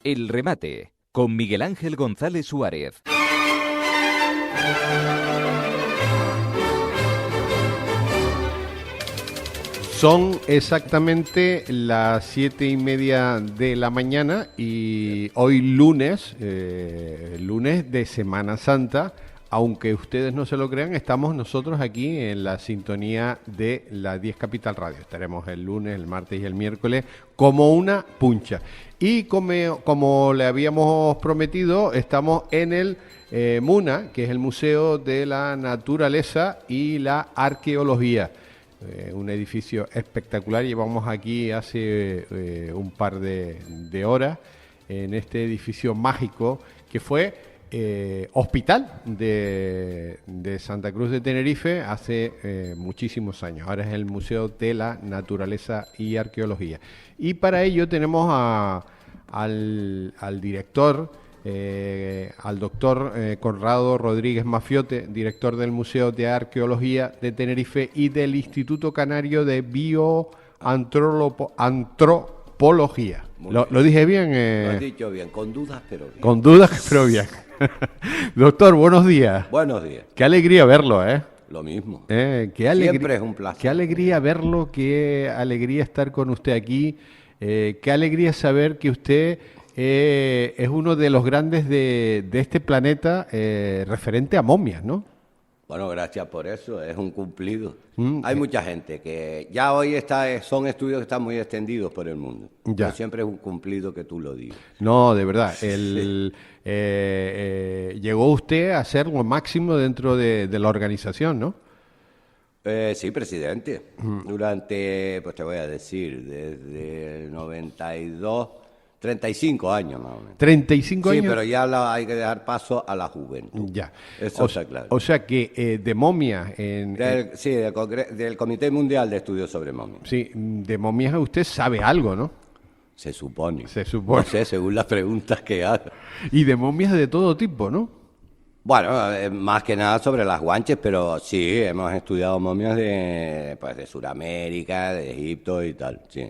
El remate, con Miguel Ángel González Suárez. Son exactamente las 7:30 de la mañana y hoy lunes, lunes de Semana Santa. Aunque ustedes no se lo crean, estamos nosotros aquí en la sintonía de la 10 Capital Radio. Estaremos el lunes, el martes y el miércoles como una puncha. Y como le habíamos prometido, estamos en el MUNA, que es el Museo de la Naturaleza y la Arqueología. Un edificio espectacular. Llevamos aquí hace un par de horas en este edificio mágico que fue hospital de Santa Cruz de Tenerife hace muchísimos años. Ahora es el Museo de la Naturaleza y Arqueología. Y para ello tenemos al director, al doctor Conrado Rodríguez Mafiote, director del Museo de Arqueología de Tenerife y del Instituto Canario de Bioantropología. ¿Lo dije bien? Lo has dicho bien, con dudas pero bien. Con dudas pero bien. Doctor, buenos días. Buenos días. Qué alegría verlo, ¿eh? Lo mismo. Siempre es un placer. Qué alegría verlo, qué alegría estar con usted aquí, qué alegría saber que usted es uno de los grandes de este planeta referente a momias, ¿no? Bueno, gracias por eso, es un cumplido. Hay mucha gente que ya hoy son estudios que están muy extendidos por el mundo. Ya. Pero siempre es un cumplido que tú lo digas. No, de verdad. Llegó usted a ser lo máximo dentro de la organización, ¿no? Sí, presidente. Durante, pues te voy a decir, desde el 92, 35 años más o menos. 35 años. Sí, pero ya hay que dejar paso a la juventud. Ya. Eso está claro. O sea que de momias... Del Comité Mundial de Estudios sobre Momias. Sí, de momias usted sabe algo, ¿no? Se supone. Se supone. No sé, según las preguntas que haga. Y de momias de todo tipo, ¿no? Bueno, más que nada sobre las guanches, pero sí, hemos estudiado momias de Sudamérica, de Egipto y tal, sí.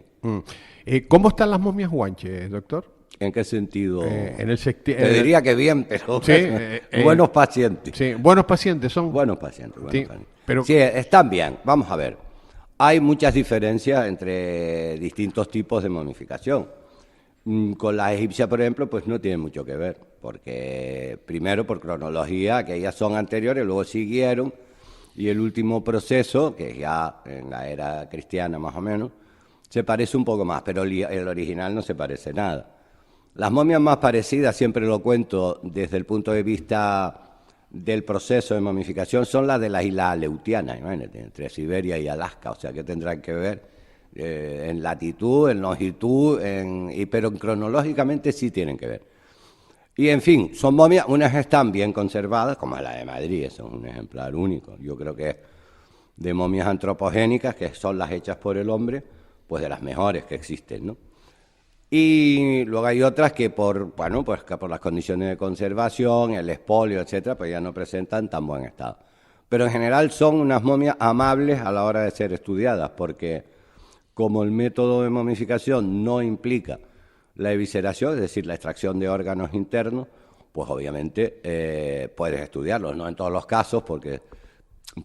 ¿Cómo están las momias guanches, doctor? ¿En qué sentido? Te diría que bien, pero sí, buenos pacientes. Sí, buenos pacientes son. Buenos pacientes. Sí, pero... sí, están bien. Vamos a ver. Hay muchas diferencias entre distintos tipos de momificación. Con la egipcia, por ejemplo, pues no tiene mucho que ver, porque primero por cronología, que ellas son anteriores, luego siguieron, y el último proceso, que es ya en la era cristiana más o menos, se parece un poco más, pero el original no se parece nada. Las momias más parecidas, siempre lo cuento desde el punto de vista del proceso de momificación, son las de las islas Aleutianas, imagínate, entre Siberia y Alaska, o sea, que tendrán que ver en latitud, en longitud, pero cronológicamente sí tienen que ver. Y en fin, son momias, unas están bien conservadas, como la de Madrid, eso es un ejemplar único. Yo creo que es de momias antropogénicas, que son las hechas por el hombre, pues de las mejores que existen, ¿no? Y luego hay otras que por las condiciones de conservación, el expolio, etcétera, pues ya no presentan tan buen estado. Pero en general son unas momias amables a la hora de ser estudiadas, porque como el método de momificación no implica la evisceración, es decir, la extracción de órganos internos, pues obviamente puedes estudiarlos, no en todos los casos, porque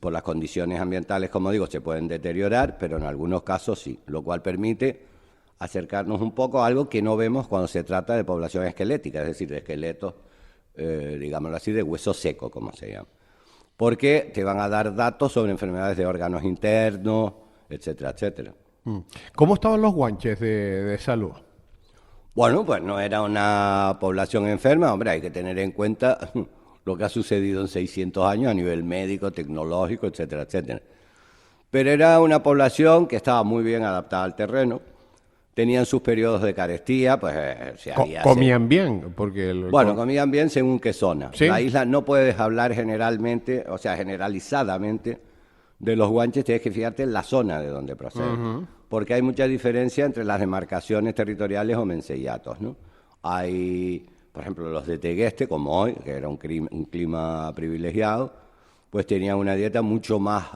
por las condiciones ambientales, como digo, se pueden deteriorar, pero en algunos casos sí, lo cual permite acercarnos un poco a algo que no vemos cuando se trata de población esquelética, es decir, de esqueletos, digámoslo así, de hueso seco, como se llama. Porque te van a dar datos sobre enfermedades de órganos internos, etcétera, etcétera. ¿Cómo estaban los guanches de salud? Bueno, pues no era una población enferma, hombre, hay que tener en cuenta lo que ha sucedido en 600 años a nivel médico, tecnológico, etcétera, etcétera. Pero era una población que estaba muy bien adaptada al terreno, tenían sus periodos de carestía, pues comían bien, porque... comían bien según qué zona. ¿Sí? La isla no puedes hablar generalmente, o sea, generalizadamente, de los guanches, tienes que fijarte en la zona de donde proceden, porque hay mucha diferencia entre las demarcaciones territoriales o menceyatos, ¿no? Hay, por ejemplo, los de Tegueste, como hoy, que era un clima privilegiado, pues tenían una dieta mucho más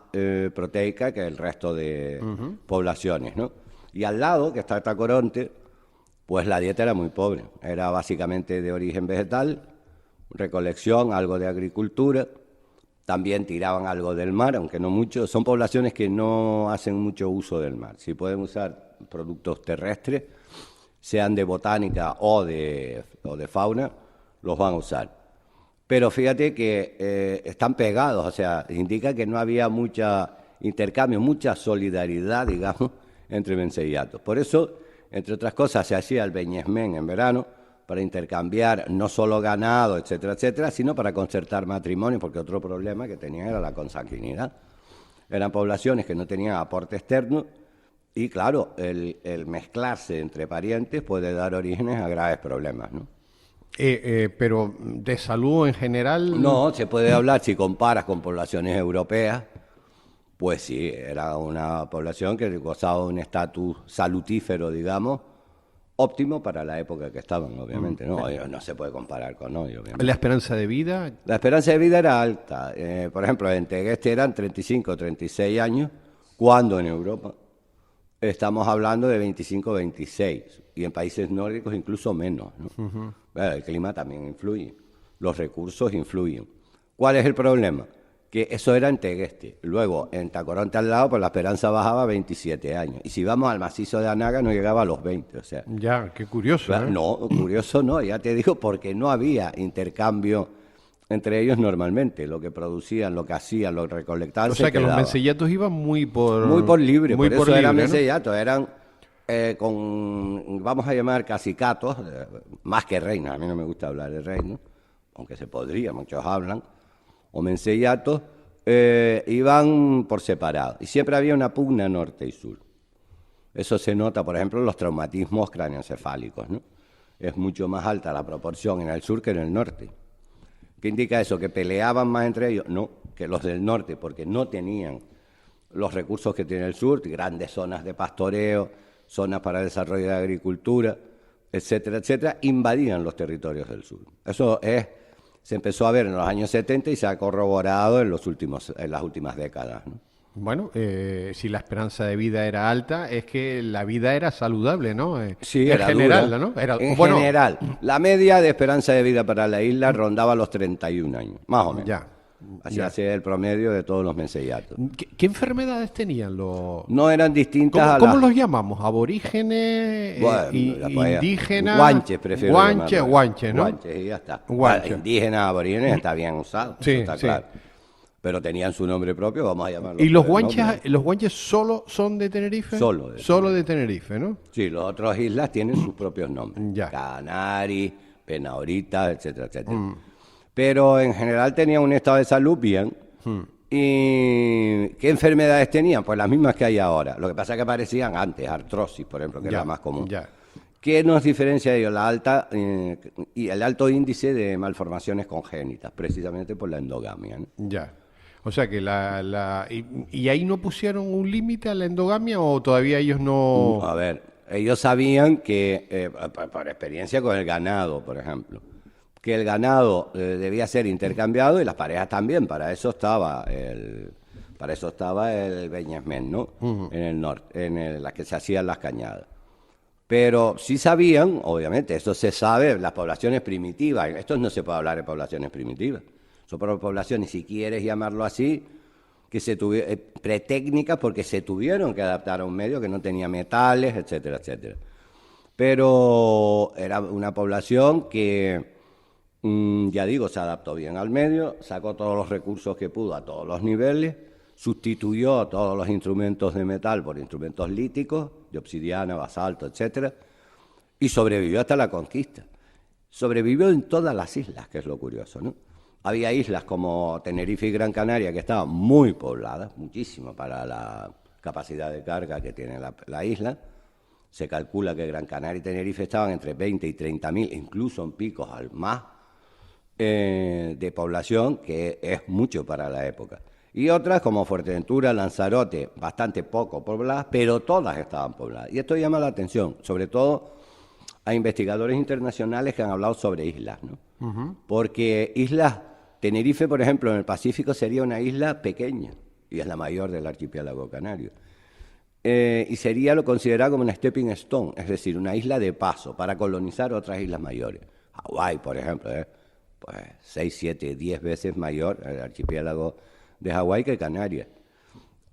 proteica que el resto de poblaciones, ¿no? Y al lado, que está Tacoronte, pues la dieta era muy pobre. Era básicamente de origen vegetal, recolección, algo de agricultura. También tiraban algo del mar, aunque no mucho. Son poblaciones que no hacen mucho uso del mar. Si pueden usar productos terrestres, sean de botánica o de fauna, los van a usar. Pero fíjate que están pegados, o sea, indica que no había mucha intercambio, mucha solidaridad, digamos, entre menceyatos. Por eso, entre otras cosas, se hacía el beñesmen en verano para intercambiar no solo ganado, etcétera, etcétera, sino para concertar matrimonio, porque otro problema que tenían era la consanguinidad. Eran poblaciones que no tenían aporte externo y, claro, el mezclarse entre parientes puede dar orígenes a graves problemas, ¿no? Pero de salud en general... No, se puede hablar, si comparas con poblaciones europeas, pues sí, era una población que gozaba de un estatus salutífero, digamos, óptimo para la época que estaban, obviamente. No se puede comparar con hoy, obviamente. ¿La esperanza de vida? La esperanza de vida era alta. Por ejemplo, en Tegueste eran 35, 36 años, cuando en Europa estamos hablando de 25, 26, y en países nórdicos incluso menos, ¿no? El clima también influye, los recursos influyen. ¿Cuál es el problema? Que eso era en Tegueste. Luego, en Tacoronte al lado, pues la esperanza bajaba a 27 años. Y si vamos al macizo de Anaga, no llegaba a los 20, o sea... Ya, qué curioso, Claro, ¿eh? no, curioso no, ya te digo, porque no había intercambio entre ellos normalmente. Lo que producían, lo que hacían, lo que recolectaban, O sea se que los quedaba. mencellatos iban muy por... Muy por libre, muy por por eso eran libre, ¿no? menceyatos, eran con, vamos a llamar cacicatos, más que reinos, a mí no me gusta hablar de reinos, aunque se podría, muchos hablan, o menceyatos, iban por separado. Y siempre había una pugna norte y sur. Eso se nota, por ejemplo, en los traumatismos craneoencefálicos, ¿no? Es mucho más alta la proporción en el sur que en el norte. ¿Qué indica eso? ¿Que peleaban más entre ellos? No, que los del norte, porque no tenían los recursos que tiene el sur, grandes zonas de pastoreo, zonas para desarrollo de agricultura, etcétera, etcétera, invadían los territorios del sur. Eso se empezó a ver en los años 70 y se ha corroborado en las últimas décadas, ¿no? Bueno, si la esperanza de vida era alta, es que la vida era saludable, ¿no? Sí, en era general, dura. ¿no? En general, la media de esperanza de vida para la isla rondaba los 31 años, más o menos. Ya. Así es el promedio de todos los menceyatos. ¿Qué enfermedades tenían los...? No eran distintas ¿Cómo los llamamos? ¿Aborígenes? Bueno, ¿Indígenas? Guanches, prefiero llamarlo. Guanches, ¿no? Guanches, y ya está. Guanches. Indígenas, aborígenes, está bien usado, Sí, eso está sí. claro. Pero tenían su nombre propio, vamos a llamarlo. ¿Y los por el nombre. guanches solo son de Tenerife? Solo de Solo de Tenerife, ¿no? Sí, las otras islas tienen sus propios nombres. Ya. Canari, Penaorita, etcétera, etcétera. Pero en general tenían un estado de salud bien. ¿Y qué enfermedades tenían? Pues las mismas que hay ahora. Lo que pasa es que aparecían antes, artrosis, por ejemplo, que Ya, era la más común. ya. ¿Qué nos diferencia de ellos? Y el alto índice de malformaciones congénitas, precisamente por la endogamia, ¿no? Ya. O sea que ¿Y ahí no pusieron un límite a la endogamia o todavía ellos no...? A ver, ellos sabían que, por experiencia con el ganado, por ejemplo, que el ganado debía ser intercambiado y las parejas también. Para eso estaba el beñesmen, ¿no? En el norte, en las que se hacían las cañadas. Pero sí sabían, obviamente, eso se sabe, las poblaciones primitivas. Esto no se puede hablar de poblaciones primitivas. Son poblaciones, si quieres llamarlo así, que pretécnicas porque se tuvieron que adaptar a un medio que no tenía metales, etcétera, etcétera. Pero era una población que, ya digo, se adaptó bien al medio, sacó todos los recursos que pudo a todos los niveles, sustituyó todos los instrumentos de metal por instrumentos líticos, de obsidiana, basalto, etcétera, y sobrevivió hasta la conquista. Sobrevivió en todas las islas, que es lo curioso, ¿no? Había islas como Tenerife y Gran Canaria que estaban muy pobladas, muchísimo para la capacidad de carga que tiene la isla. Se calcula que Gran Canaria y Tenerife estaban entre 20 y 30.000, incluso en picos al más, de población, que es mucho para la época. Y otras como Fuerteventura, Lanzarote, bastante poco pobladas, pero todas estaban pobladas. Y esto llama la atención, sobre todo a investigadores internacionales que han hablado sobre islas, ¿no? Porque Tenerife, por ejemplo, en el Pacífico sería una isla pequeña, y es la mayor del archipiélago canario. y sería lo considerado como una stepping stone, es decir, una isla de paso para colonizar otras islas mayores. Hawái, por ejemplo, pues 6, 7, 10 veces mayor el archipiélago de Hawái que Canarias.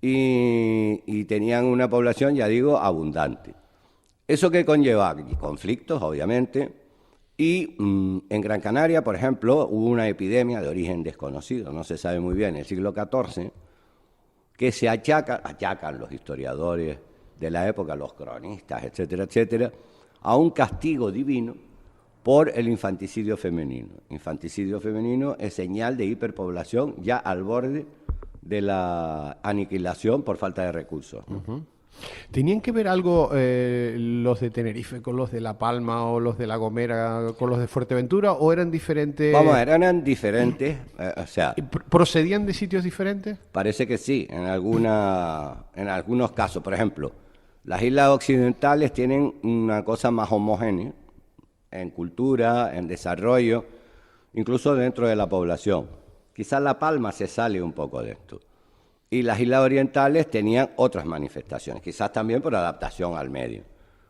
Y tenían una población, ya digo, abundante. ¿Eso qué conlleva? Conflictos, obviamente. Y en Gran Canaria, por ejemplo, hubo una epidemia de origen desconocido, no se sabe muy bien, en el siglo XIV, que se achacan los historiadores de la época, los cronistas, etcétera, etcétera, a un castigo divino por el infanticidio femenino. Infanticidio femenino es señal de hiperpoblación ya al borde de la aniquilación por falta de recursos, ¿no? Uh-huh. ¿Tenían que ver algo los de Tenerife con los de La Palma o los de La Gomera con los de Fuerteventura o eran diferentes? Vamos a ver, eran diferentes, o sea... ¿Procedían de sitios diferentes? Parece que sí, en algunos casos. Por ejemplo, las islas occidentales tienen una cosa más homogénea en cultura, en desarrollo, incluso dentro de la población. Quizás La Palma se sale un poco de esto. Y las islas orientales tenían otras manifestaciones, quizás también por adaptación al medio.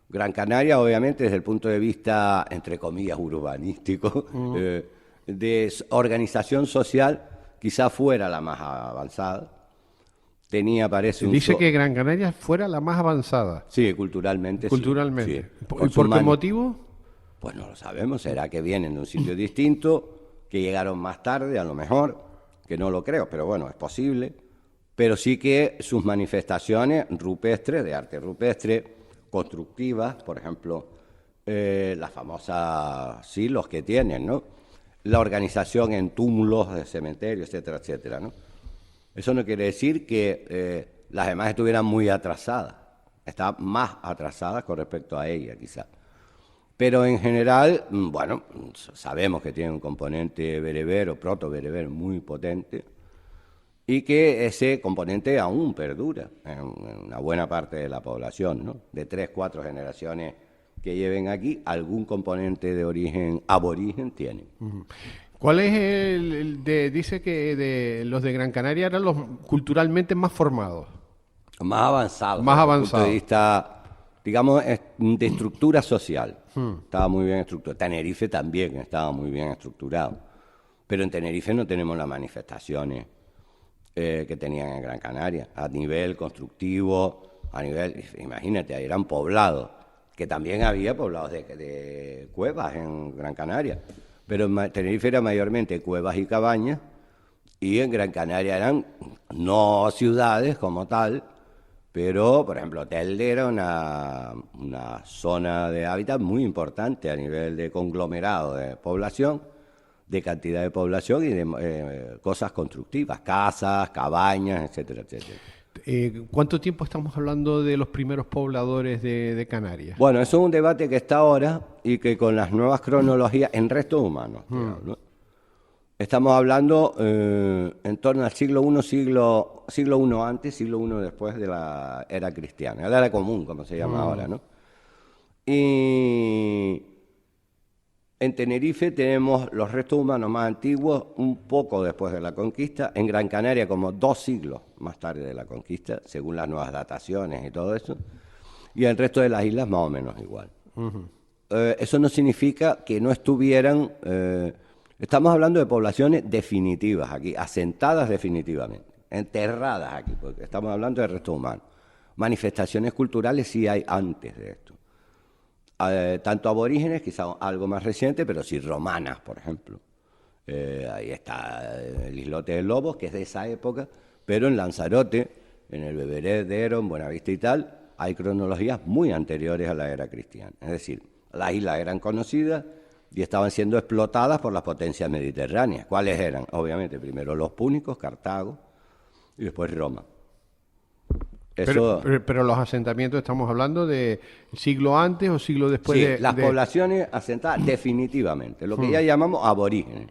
Gran Canaria, obviamente, desde el punto de vista, entre comillas, urbanístico, de organización social, quizás fuera la más avanzada. Tenía, parece, Dice que Gran Canaria fuera la más avanzada. Sí, culturalmente. Culturalmente. Sí. ¿Y por qué motivo? Pues no lo sabemos. Será que vienen de un sitio distinto, que llegaron más tarde, a lo mejor, que no lo creo, pero bueno, es posible. Pero sí que sus manifestaciones rupestres, de arte rupestre, constructivas, por ejemplo, las famosas silos que tienen, ¿no? La organización en túmulos de cementerios, etcétera, etcétera, ¿no? Eso no quiere decir que las demás estuvieran muy atrasadas, estaban más atrasadas con respecto a ella, quizás. Pero en general, bueno, sabemos que tiene un componente berebero, proto-berebero muy potente, y que ese componente aún perdura en una buena parte de la población, ¿no? De 3, 4 generaciones que lleven aquí, algún componente de origen aborigen tienen. Uh-huh. ¿Cuál es dice que de los de Gran Canaria eran los culturalmente más formados? Más avanzados. Más avanzados. Desde el punto de vista, digamos, de estructura social. Estaba muy bien estructurado. Tenerife también estaba muy bien estructurado. Pero en Tenerife no tenemos las manifestaciones que tenían en Gran Canaria, a nivel constructivo, a nivel, imagínate, eran poblados, que también había poblados de cuevas en Gran Canaria, pero en Tenerife era mayormente cuevas y cabañas, y en Gran Canaria eran no ciudades como tal, pero, por ejemplo, Telde era una zona de hábitat muy importante a nivel de conglomerado de población, de cantidad de población y de cosas constructivas, casas, cabañas, etcétera, etcétera. ¿Cuánto tiempo estamos hablando de los primeros pobladores de Canarias? Bueno, eso es un debate que está ahora y que con las nuevas cronologías en restos humanos, ¿no? Estamos hablando en torno al siglo I antes, siglo I después de la era cristiana, la era común, como se llama ahora, ¿no? Y en Tenerife tenemos los restos humanos más antiguos un poco después de la conquista, en Gran Canaria como 2 siglos más tarde de la conquista, según las nuevas dataciones y todo eso, y el resto de las islas más o menos igual. Uh-huh. Eso no significa que no estuvieran, estamos hablando de poblaciones definitivas aquí, asentadas definitivamente, enterradas aquí, porque estamos hablando de restos humanos. Manifestaciones culturales sí hay antes de esto. Tanto aborígenes, quizá algo más reciente, pero sí romanas, por ejemplo. Ahí está el islote de Lobos, que es de esa época, pero en Lanzarote, en el Bebereder, en Buenavista y tal, hay cronologías muy anteriores a la era cristiana. Es decir, las islas eran conocidas y estaban siendo explotadas por las potencias mediterráneas. ¿Cuáles eran? Obviamente, primero los púnicos, Cartago, y después Roma. Eso... Pero los asentamientos, ¿estamos hablando de siglo antes o siglo después? Sí, las poblaciones asentadas definitivamente, lo que ya llamamos aborígenes,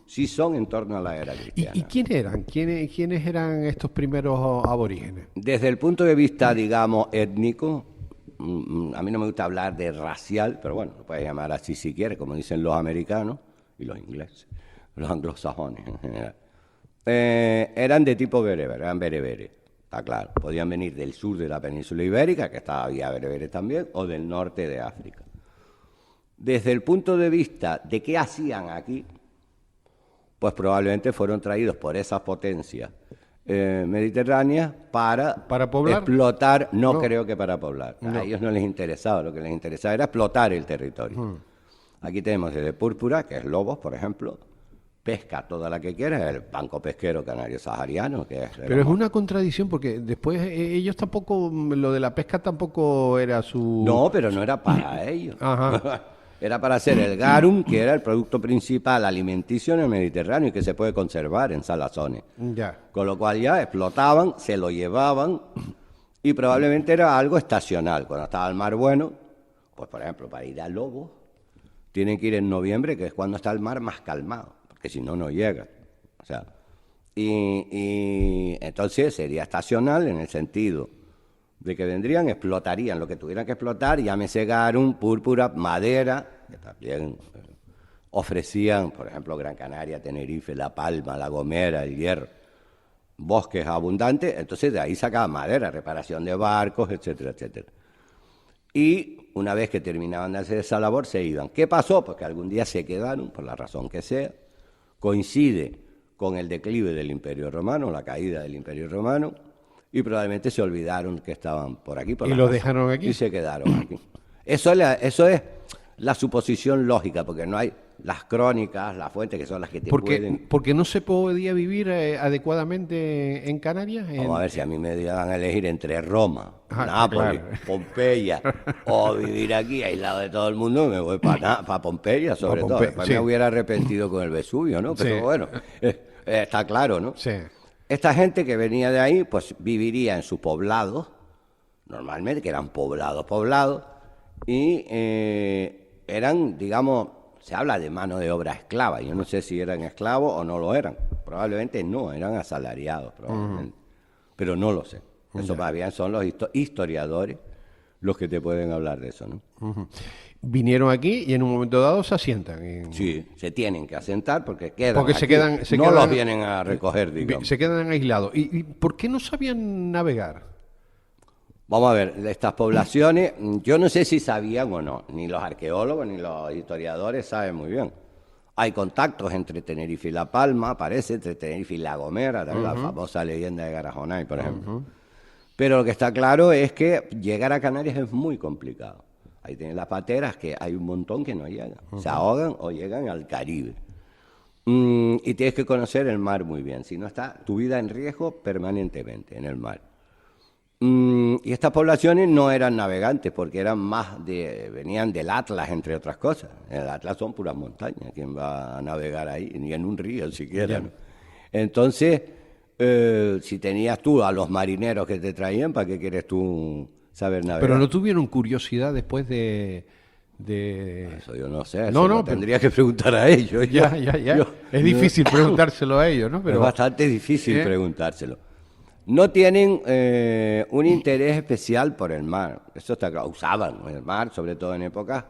sí son en torno a la era cristiana. ¿Y quién eran? ¿Quiénes eran estos primeros aborígenes? Desde el punto de vista, digamos, étnico, a mí no me gusta hablar de racial, pero bueno, lo puedes llamar así si quieres, como dicen los americanos y los ingleses, los anglosajones en general. Eran de tipo bereber, eran bereberes. está claro. Podían venir del sur de la península ibérica, que estaba había bereberes también, o del norte de África. Desde el punto de vista de qué hacían aquí, pues probablemente fueron traídos por esas potencias mediterráneas ¿Para poblar? explotar, no No. creo que para poblar. No. A ellos no les interesaba, lo que les interesaba era explotar el territorio. Aquí tenemos desde púrpura, que es lobos, por ejemplo, pesca toda la que quieras, el banco pesquero canario sahariano, que es... Pero es una contradicción porque después ellos tampoco, lo de la pesca tampoco era su... No, pero no era para ellos. Ajá. Era para hacer el garum, que era el producto principal alimenticio en el Mediterráneo y que se puede conservar en salazones. Ya. Con lo cual ya explotaban, se lo llevaban y probablemente era algo estacional. Cuando estaba el mar bueno, pues por ejemplo, para ir a Lobo, tienen que ir en noviembre, que es cuando está el mar más calmado, porque si no, no llega. O sea, y entonces sería estacional en el sentido de que vendrían, explotarían lo que tuvieran que explotar, llámese garum, púrpura, madera, que también ofrecían, por ejemplo, Gran Canaria, Tenerife, La Palma, La Gomera, el Hierro, bosques abundantes, entonces de ahí sacaban madera, reparación de barcos, etcétera, etcétera. Y una vez que terminaban de hacer esa labor, se iban. ¿Qué pasó? Pues que algún día se quedaron, por la razón que sea, coincide con el declive del Imperio Romano, la caída del Imperio Romano, y probablemente se olvidaron que estaban por aquí. Por ¿Y la lo casa, dejaron aquí? Y se quedaron aquí. Eso es la suposición lógica, porque no hay las crónicas, las fuentes, que son las que te pueden... Porque no se podía vivir adecuadamente en Canarias. Vamos a ver si a mí me dieran a elegir entre Roma, Ah, Nápoles, claro. Pompeya o vivir aquí aislado de todo el mundo, me voy para Pompeya sobre Pa' todo. Pompeya, Después sí. me hubiera arrepentido con el Vesubio, ¿no? Pero Sí. bueno, está claro, ¿no? Sí. Esta gente que venía de ahí, pues viviría en sus poblados, normalmente, que eran poblados, y eran, digamos, se habla de mano de obra esclava. Yo no sé si eran esclavos o no lo eran. Probablemente no, eran asalariados, probablemente. Pero no lo sé. Eso más bien son los historiadores los que te pueden hablar de eso, ¿no? Vinieron aquí y en un momento dado se asientan. Sí, se tienen que asentar porque quedan Porque se aquí. quedan- no quedan- los vienen a recoger, digamos. Se quedan aislados. ¿Y por qué no sabían navegar? Vamos a ver, estas poblaciones, yo no sé si sabían o no, ni los arqueólogos ni los historiadores saben muy bien. Hay contactos entre Tenerife y La Palma, parece, entre Tenerife y La Gomera, la famosa leyenda de Garajonay, por ejemplo. Pero lo que está claro es que llegar a Canarias es muy complicado. Ahí tienen las pateras, que hay un montón que no llegan. Se ahogan o llegan al Caribe. Y tienes que conocer el mar muy bien, si no está tu vida en riesgo permanentemente en el mar. Y estas poblaciones no eran navegantes porque eran venían del Atlas, entre otras cosas. El Atlas son puras montañas, ¿quién va a navegar ahí? Ni en un río siquiera, ¿no? Entonces, si tenías tú a los marineros que te traían, ¿para qué quieres tú saber navegar? Pero no tuvieron curiosidad después de... Eso yo no sé, No, eso no, lo pero- tendría que preguntar a ellos. Ya. Es difícil no. preguntárselo a ellos, ¿no? Es Pero bastante difícil ¿Eh? preguntárselo. No tienen un interés especial por el mar. Eso está claro. Usaban el mar, sobre todo en épocas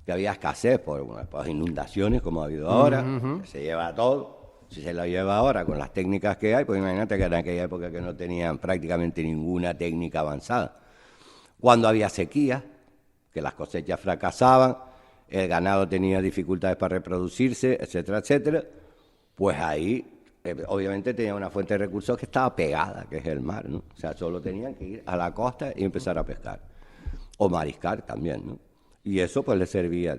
que había escasez por inundaciones, como ha habido ahora. Que se lleva todo. Si se lo lleva ahora con las técnicas que hay, pues imagínate que en aquella época que no tenían prácticamente ninguna técnica avanzada. Cuando había sequía, que las cosechas fracasaban, el ganado tenía dificultades para reproducirse, etcétera, etcétera, pues ahí obviamente tenía una fuente de recursos que estaba pegada, que es el mar, ¿no? O sea, solo tenían que ir a la costa y empezar a pescar. O mariscar también, ¿no? Y eso pues les servía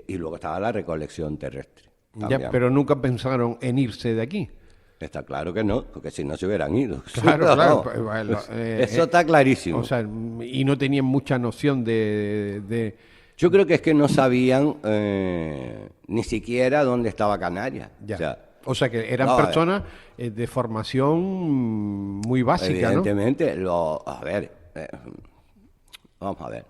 y luego estaba la recolección terrestre. ya, pero nunca pensaron en irse de aquí. Está claro que no, porque si no se hubieran ido. Claro, No, claro. Pues, bueno, eso está clarísimo. O sea, y no tenían mucha noción de... Yo creo que es que no sabían ni siquiera dónde estaba Canarias. Ya. O sea, que eran no, personas de formación muy básica, ¿no? evidentemente, vamos a ver.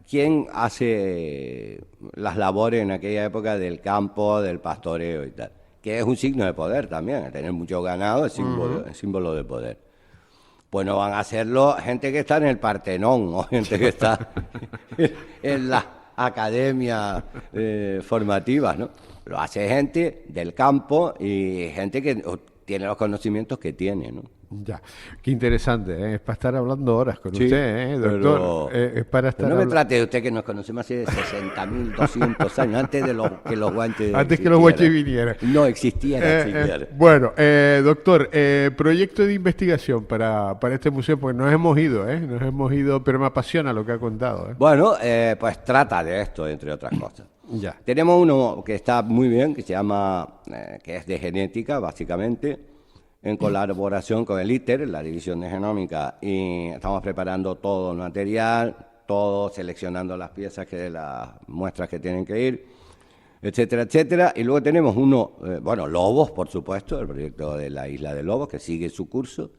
¿Quién hace las labores en aquella época del campo, del pastoreo y tal? Que es un signo de poder también, el tener mucho ganado es símbolo de poder. Pues no van a hacerlo gente que está en el Partenón o gente que está en las academias formativas, ¿no? Lo hace gente del campo y gente que tiene los conocimientos que tiene, ¿no? Ya, qué interesante, ¿eh? Es para estar hablando horas con Sí, usted, ¿eh, doctor? Es para estar Pero no me hablando. trate de usted que nos conocemos hace 60.200 años, antes de que los guantes Antes que los guanches vinieran. No existieran siquiera. Bueno, doctor, proyecto de investigación para este museo, pues nos hemos ido, ¿eh? Nos hemos ido, pero me apasiona lo que ha contado, ¿eh? Bueno, pues trata de esto, entre otras cosas. Ya. Tenemos uno que está muy bien, que se llama, que es de genética, básicamente, en colaboración con el ITER, la División de Genómica, y estamos preparando todo el material, todo seleccionando las piezas, las muestras que tienen que ir, etcétera, etcétera. Y luego tenemos uno, Lobos, por supuesto, el proyecto de la Isla de Lobos, que sigue su curso,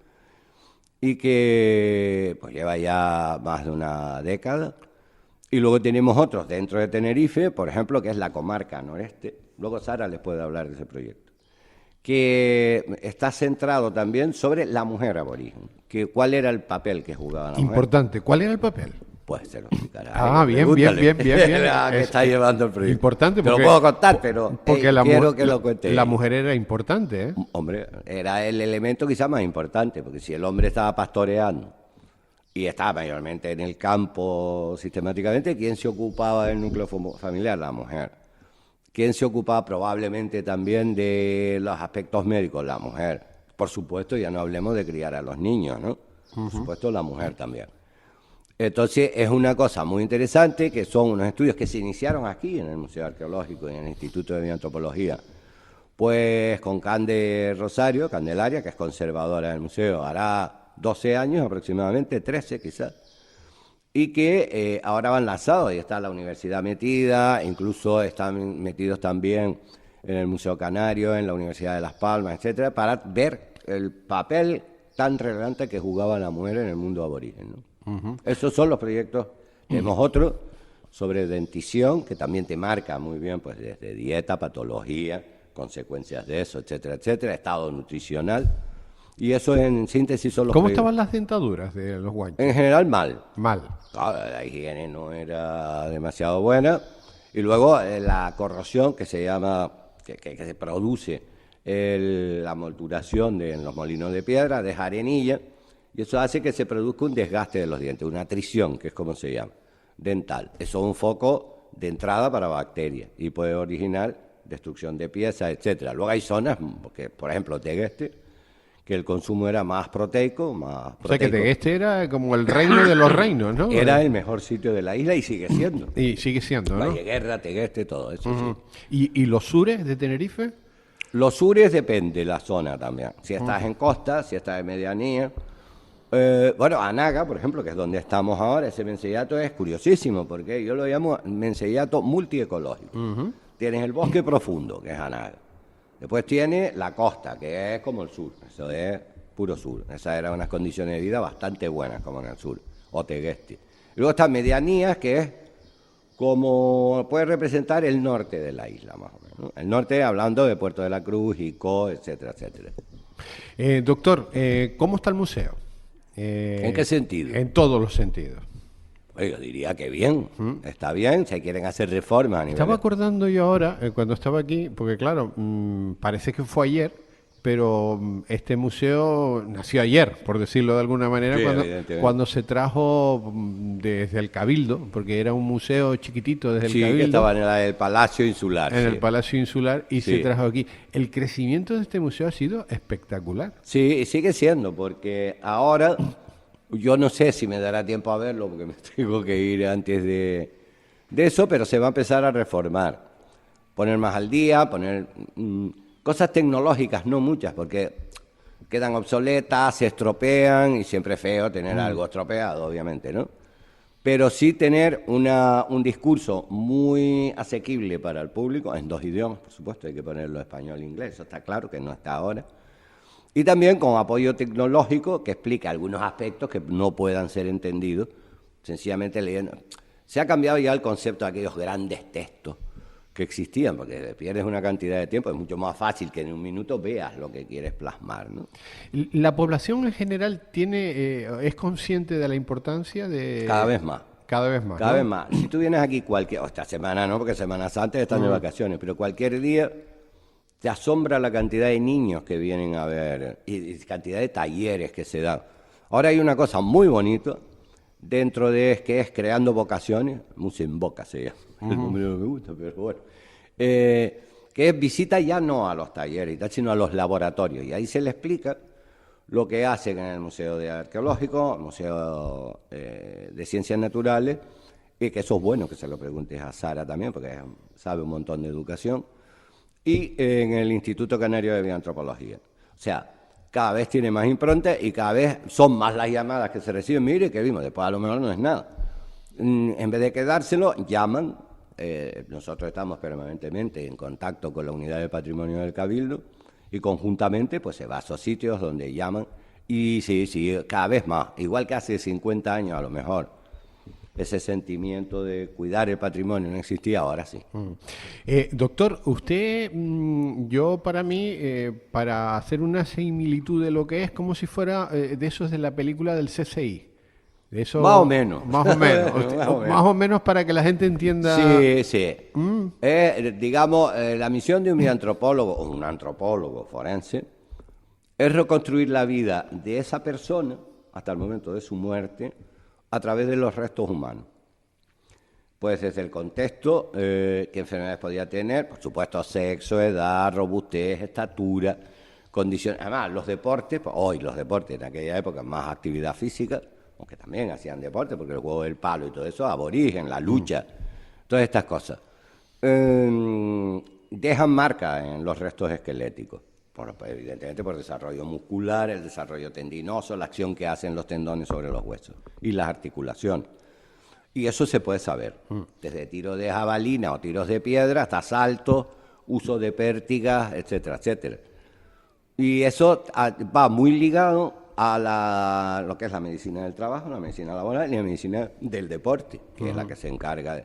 y que pues lleva ya más de una década. Y luego tenemos otros dentro de Tenerife, por ejemplo, que es la comarca noreste. Luego Sara les puede hablar de ese proyecto, que está centrado también sobre la mujer aborigen. ¿Cuál era el papel que jugaba la mujer? Importante, ¿cuál era el papel? Pues se lo explicará. Ah, bien. Que está llevando el proyecto. Importante Te porque... lo puedo contar, pero quiero que lo cuente. La mujer era importante, ¿eh? Hombre, era el elemento quizá más importante, porque si el hombre estaba pastoreando y estaba mayormente en el campo sistemáticamente, ¿quién se ocupaba del núcleo familiar? La mujer. ¿Quién se ocupaba probablemente también de los aspectos médicos? La mujer. Por supuesto, ya no hablemos de criar a los niños, ¿no? Por supuesto, la mujer también. Entonces, es una cosa muy interesante, que son unos estudios que se iniciaron aquí, en el Museo Arqueológico y en el Instituto de Bioantropología, pues con Candelaria, que es conservadora del museo, hará 12 años aproximadamente, 13 quizás, y que ahora van lanzados, y está la universidad metida, incluso están metidos también en el Museo Canario, en la Universidad de Las Palmas, etcétera, para ver el papel tan relevante que jugaba la mujer en el mundo aborigen, ¿no? Esos son los proyectos. Tenemos otro sobre dentición, que también te marca muy bien, pues desde dieta, patología, consecuencias de eso, etcétera, etcétera, estado nutricional. Y eso en síntesis son los ¿Cómo proyectos. estaban las dentaduras de los guanches? En general mal. Mal. Claro, la higiene no era demasiado buena. Y luego la corrosión que se llama, que se produce la molduración en los molinos de piedra, deja arenilla, y eso hace que se produzca un desgaste de los dientes, una atrición, que es como se llama, dental. Eso es un foco de entrada para bacterias y puede originar destrucción de piezas, etcétera. Luego hay zonas, porque, por ejemplo, Tegueste, que el consumo era más proteico, más proteico. O sea que Tegueste era como el reino de los reinos, ¿no? Era el mejor sitio de la isla y sigue siendo. Y sigue siendo, ¿no? Valleguerra, Tegueste, todo eso, sí. ¿Y los sures de Tenerife? Los sures depende de la zona también. Si estás en costa, si estás en medianía. Anaga, por ejemplo, que es donde estamos ahora, ese mencellato es curiosísimo, porque yo lo llamo mencellato multiecológico. Tienes el bosque profundo, que es Anaga. Después tiene la costa, que es como el sur, eso es puro sur. Esas eran unas condiciones de vida bastante buenas, como en el sur, o Tegueste. Y luego está medianías, que es como puede representar el norte de la isla, más o menos, ¿no? El norte, hablando de Puerto de la Cruz, Icó, etcétera, etcétera. Doctor, ¿cómo está el museo? ¿En qué sentido? En todos los sentidos. Yo diría que bien, está bien, si quieren hacer reformas a nivel... Estaba acordando yo ahora, cuando estaba aquí, porque claro, parece que fue ayer, pero este museo nació ayer, por decirlo de alguna manera, Sí, cuando se trajo desde el Cabildo, porque era un museo chiquitito desde el Sí, Cabildo. que estaba en el Palacio Insular. En sí. el Palacio Insular y Sí. se trajo aquí. El crecimiento de este museo ha sido espectacular. Sí, y sigue siendo, porque ahora yo no sé si me dará tiempo a verlo, porque me tengo que ir antes de eso, pero se va a empezar a reformar. Poner más al día, poner cosas tecnológicas, no muchas, porque quedan obsoletas, se estropean y siempre es feo tener algo estropeado, obviamente, ¿no? Pero sí tener un discurso muy asequible para el público, en 2 idiomas, por supuesto, hay que ponerlo español e inglés, eso está claro que no está ahora. Y también con apoyo tecnológico que explica algunos aspectos que no puedan ser entendidos, sencillamente leyendo. Se ha cambiado ya el concepto de aquellos grandes textos que existían, porque pierdes una cantidad de tiempo, es mucho más fácil que en un minuto veas lo que quieres plasmar, ¿no? ¿La población en general es consciente de la importancia de...? Cada vez más. Cada vez más, Cada ¿no? vez más. Si tú vienes aquí esta semana no, porque Semana Santa están de vacaciones, pero cualquier día te asombra la cantidad de niños que vienen a ver y cantidad de talleres que se dan. Ahora hay una cosa muy bonita dentro de que es creando vocaciones, Museo en Boca se llama, el nombre no me gusta, pero bueno, que es visita ya no a los talleres y tal, sino a los laboratorios, y ahí se le explica lo que hacen en el Museo de Arqueológico, el Museo de Ciencias Naturales, y que eso es bueno que se lo preguntes a Sara también, porque sabe un montón de educación, y en el Instituto Canario de Bioantropología. O sea, cada vez tiene más impronta y cada vez son más las llamadas que se reciben. Mire, que vimos, después a lo mejor no es nada. En vez de quedárselo, llaman. Nosotros estamos permanentemente en contacto con la Unidad de Patrimonio del Cabildo y conjuntamente pues se va a esos sitios donde llaman. Y sí, cada vez más. Igual que hace 50 años a lo mejor. Ese sentimiento de cuidar el patrimonio no existía, ahora sí. Doctor, usted, yo para mí, para hacer una similitud de lo que es, como si fuera de esos de la película del CSI. De eso, más o menos. Más o menos. Más o menos para que la gente entienda. Sí. Digamos, la misión de un antropólogo o un antropólogo forense es reconstruir la vida de esa persona hasta el momento de su muerte a través de los restos humanos. Pues desde el contexto, qué enfermedades podía tener, por supuesto sexo, edad, robustez, estatura, condiciones. Además, los deportes, pues, hoy los deportes, en aquella época más actividad física, aunque también hacían deporte, porque el juego del palo y todo eso, aborigen, la lucha, todas estas cosas, dejan marca en los restos esqueléticos. Evidentemente por desarrollo muscular, el desarrollo tendinoso, la acción que hacen los tendones sobre los huesos y las articulaciones. Y eso se puede saber, desde tiros de jabalina o tiros de piedra hasta saltos, uso de pértigas, etcétera, etcétera. Y eso va muy ligado a lo que es la medicina del trabajo, la medicina laboral y la medicina del deporte, que es la que se encarga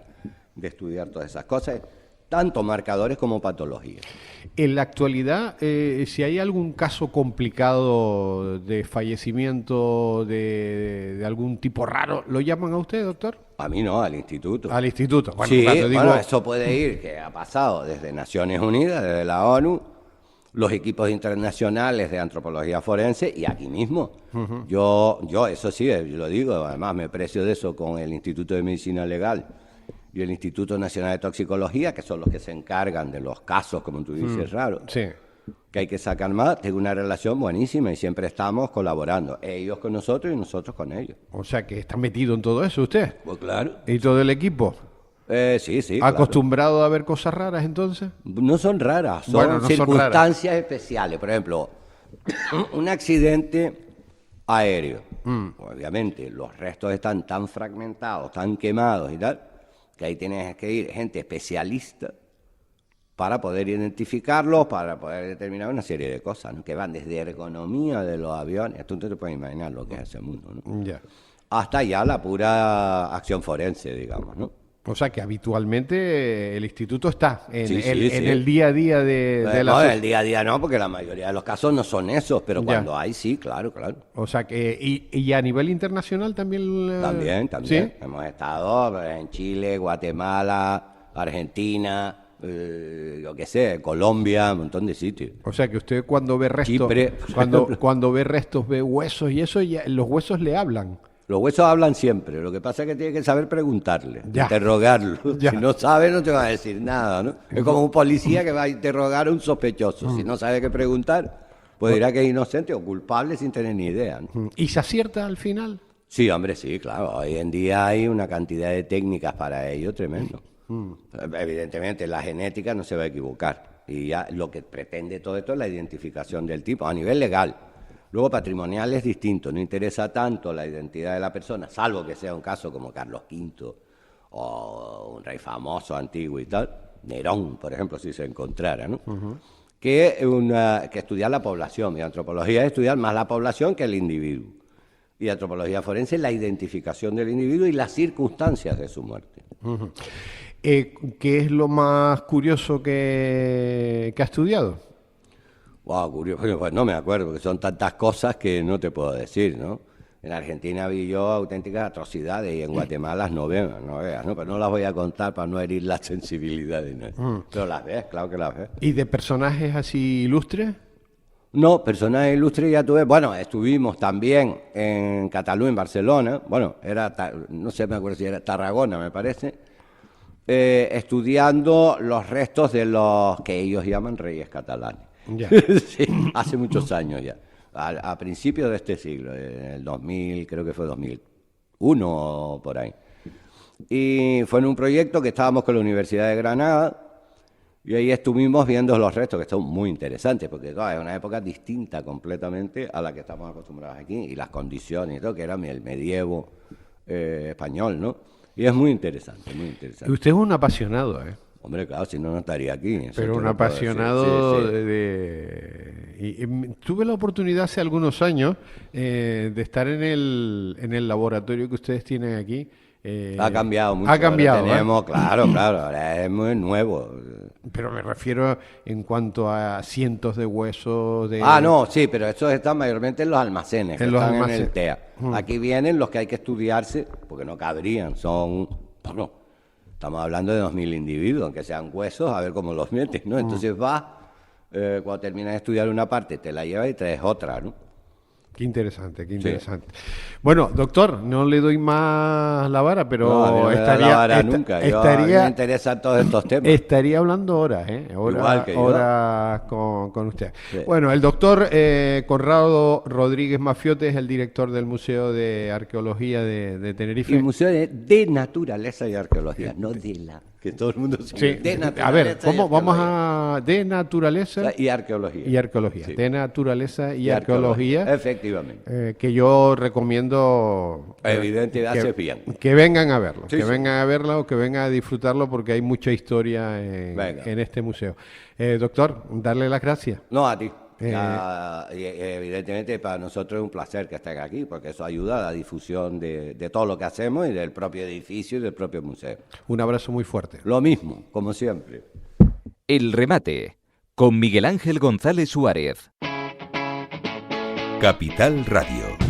de estudiar todas esas cosas, tanto marcadores como patologías. En la actualidad, si hay algún caso complicado de fallecimiento de algún tipo raro, ¿lo llaman a usted, doctor? A mí no, al instituto. Al instituto. Bueno, sí, claro, bueno, eso puede ir, que ha pasado desde Naciones Unidas, desde la ONU, los equipos internacionales de antropología forense y aquí mismo. Yo eso sí, yo lo digo, además me precio de eso con el Instituto de Medicina Legal y el Instituto Nacional de Toxicología, que son los que se encargan de los casos, como tú dices, raros, sí, que hay que sacar más. Tengo una relación buenísima y siempre estamos colaborando, ellos con nosotros y nosotros con ellos. O sea, que está metido en todo eso usted. Pues claro. ¿Y todo el equipo? Sí. ¿Acostumbrado a ver cosas raras entonces? No son raras, son bueno, no circunstancias son raras. especiales. Por ejemplo, un accidente aéreo. Obviamente, los restos están tan fragmentados, tan quemados y tal, que ahí tienes que ir gente especialista para poder identificarlos, para poder determinar una serie de cosas, ¿no? Que van desde ergonomía de los aviones, tú no te puedes imaginar lo que es ese mundo, ¿no? Ya. Hasta ya la pura acción forense, digamos, ¿no? O sea que habitualmente el instituto está en, Sí, en el día a día de la... No, en el día a día no, porque la mayoría de los casos no son esos, pero Ya. cuando hay, sí, claro. O sea que... ¿Y a nivel internacional también? También. ¿Sí? Hemos estado en Chile, Guatemala, Argentina, yo qué sé, Colombia, un montón de sitios. O sea que usted cuando ve restos... Chipre. Cuando ve restos, ve huesos y eso, ya, los huesos le hablan. Los huesos hablan siempre, lo que pasa es que tiene que saber preguntarle, Ya. interrogarlo. Ya. Si no sabe, no te va a decir nada, ¿no? Es como un policía que va a interrogar a un sospechoso. Si no sabe qué preguntar, pues dirá que es inocente o culpable sin tener ni idea, ¿no? ¿Y se acierta al final? Sí, hombre, sí, claro. Hoy en día hay una cantidad de técnicas para ello tremendo. Evidentemente, la genética no se va a equivocar. Y ya lo que pretende todo esto es la identificación del tipo a nivel legal. Luego, patrimonial es distinto. No interesa tanto la identidad de la persona, salvo que sea un caso como Carlos V o un rey famoso antiguo y tal. Nerón, por ejemplo, si se encontrara, ¿no? Que estudiar la población. Y antropología es estudiar más la población que el individuo. Y antropología forense es la identificación del individuo y las circunstancias de su muerte. ¿Qué es lo más curioso que ha estudiado? Wow, curioso. Pues no me acuerdo, porque son tantas cosas que no te puedo decir, ¿no? En Argentina vi yo auténticas atrocidades y en Guatemala no veas, ¿no? Pero no las voy a contar para no herir las sensibilidades, ¿no? Pero las ves, claro que las ves. ¿Y de personajes así ilustres? No, personajes ilustres ya tuve. Bueno, estuvimos también en Cataluña, en Barcelona. Bueno, no sé, me acuerdo si era Tarragona, me parece. Estudiando los restos de los que ellos llaman reyes catalanes. Ya. Sí, hace muchos años ya. A principios de este siglo, en el 2000, creo que fue 2001 o por ahí. Y fue en un proyecto que estábamos con la Universidad de Granada y ahí estuvimos viendo los restos, que son muy interesantes, porque claro, es una época distinta completamente a la que estamos acostumbrados aquí, y las condiciones y todo, que era el medievo español, ¿no? Y es muy interesante, muy interesante. Usted es un apasionado, ¿eh? Hombre, claro, si no, no estaría aquí. Pero un apasionado sí. y tuve la oportunidad hace algunos años de estar en el laboratorio que ustedes tienen aquí. Ha cambiado mucho. Ha cambiado. Ahora tenemos, claro, ahora es muy nuevo. Pero me refiero en cuanto a cientos de huesos. No, sí, pero estos están mayormente en los almacenes, En los están almacenes. en el TEA. Aquí vienen los que hay que estudiarse, porque no cabrían, bueno, estamos hablando de 2.000 individuos, aunque sean huesos, a ver cómo los metes, ¿no? Entonces vas, cuando terminas de estudiar una parte, te la llevas y traes otra, ¿no? Qué interesante, qué Sí. interesante. Bueno, doctor, no le doy más la vara, pero No, a mí no me da la vara nunca. A mí me interesan todos estos temas. Estaría hablando horas, Igual que yo. horas con usted. Sí. Bueno, el doctor Conrado Rodríguez Mafiote es el director del Museo de Arqueología de Tenerife. Y Museo de Naturaleza y Arqueología, no de la... Que todo el mundo se Sí. de naturaleza. A ver, y vamos arqueología. a... De naturaleza Y arqueología. y arqueología. Sí. De naturaleza y arqueología. Efectivamente. Que yo recomiendo Evidentemente, haces bien. que vengan a verlo, Sí, que sí. vengan a verlo o que vengan a disfrutarlo porque hay mucha historia Venga. en este museo. Doctor, darle las gracias. No, a ti. Y evidentemente para nosotros es un placer que estén aquí, porque eso ayuda a la difusión de todo lo que hacemos y del propio edificio y del propio museo. Un abrazo muy fuerte. Lo mismo, como siempre. El remate con Miguel Ángel González Suárez. Capital Radio.